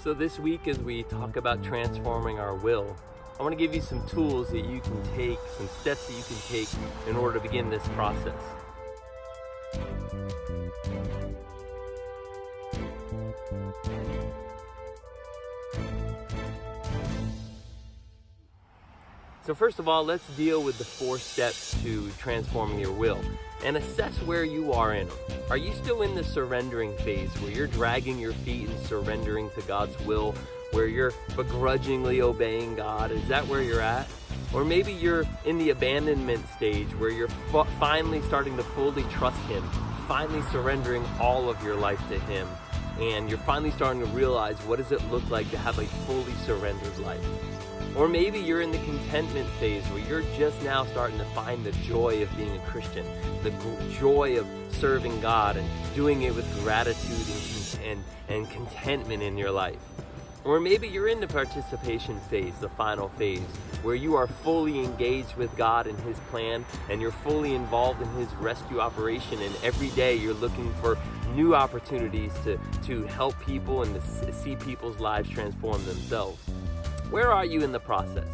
So this week, as we talk about transforming our will, I want to give you some tools that you can take, some steps that you can take in order to begin this process. So first of all, let's deal with the 4 steps to transforming your will and assess where you are in them. Are you still in the surrendering phase where you're dragging your feet and surrendering to God's will, where you're begrudgingly obeying God? Is that where you're at? Or maybe you're in the abandonment stage where you're finally starting to fully trust Him, finally surrendering all of your life to Him, and you're finally starting to realize, what does it look like to have a fully surrendered life? Or maybe you're in the contentment phase where you're just now starting to find the joy of being a Christian, the joy of serving God and doing it with gratitude and contentment in your life. Or maybe you're in the participation phase, the final phase, where you are fully engaged with God and His plan, and you're fully involved in His rescue operation, and every day you're looking for new opportunities to help people and to see people's lives transform themselves. Where are you in the process?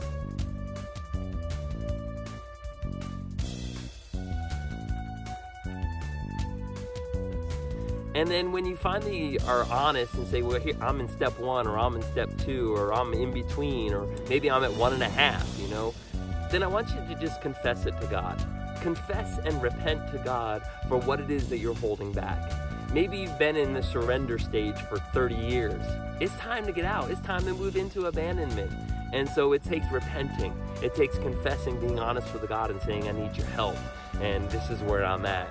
And then when you finally are honest and say, well, here, I'm in step 1, or I'm in step 2, or I'm in between, or maybe I'm at 1.5, then I want you to just confess it to God. Confess and repent to God for what it is that you're holding back. Maybe you've been in the surrender stage for 30 years. It's time to get out. It's time to move into abandonment. And so it takes repenting. It takes confessing, being honest with God and saying, I need your help. And this is where I'm at.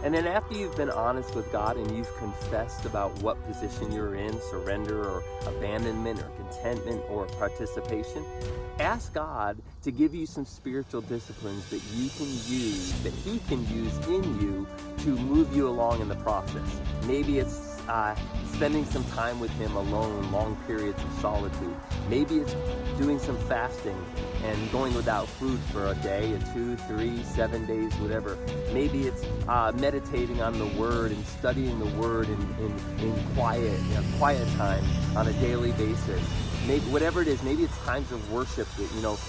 And then after you've been honest with God and you've confessed about what position you're in, surrender or abandonment or contentment or participation, ask God to give you some spiritual disciplines that you can use, that He can use in you to move you along in the process. Maybe it's spending some time with Him alone, long periods of solitude. Maybe it's doing some fasting and going without food for a day, or 2, 3, 7 days, whatever. Maybe it's meditating on the Word and studying the Word in quiet time on a daily basis. Maybe whatever it is, maybe it's times of worship,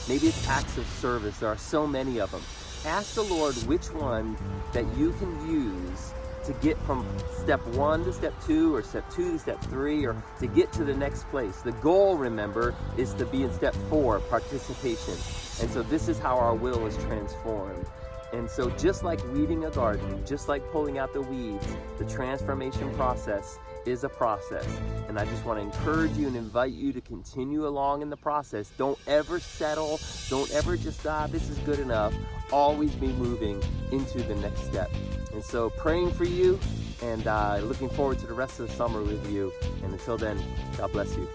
maybe it's acts of service. There are so many of them. Ask the Lord which one that you can use to get from step 1 to step 2, or step 2 to step 3, or to get to the next place. The goal, remember, is to be in step 4, participation. And so this is how our will is transformed. And so just like weeding a garden, just like pulling out the weeds, the transformation process is a process. And I just want to encourage you and invite you to continue along in the process. Don't ever settle. Don't ever just, this is good enough. Always be moving into the next step. And so praying for you, and looking forward to the rest of the summer with you. And until then, God bless you.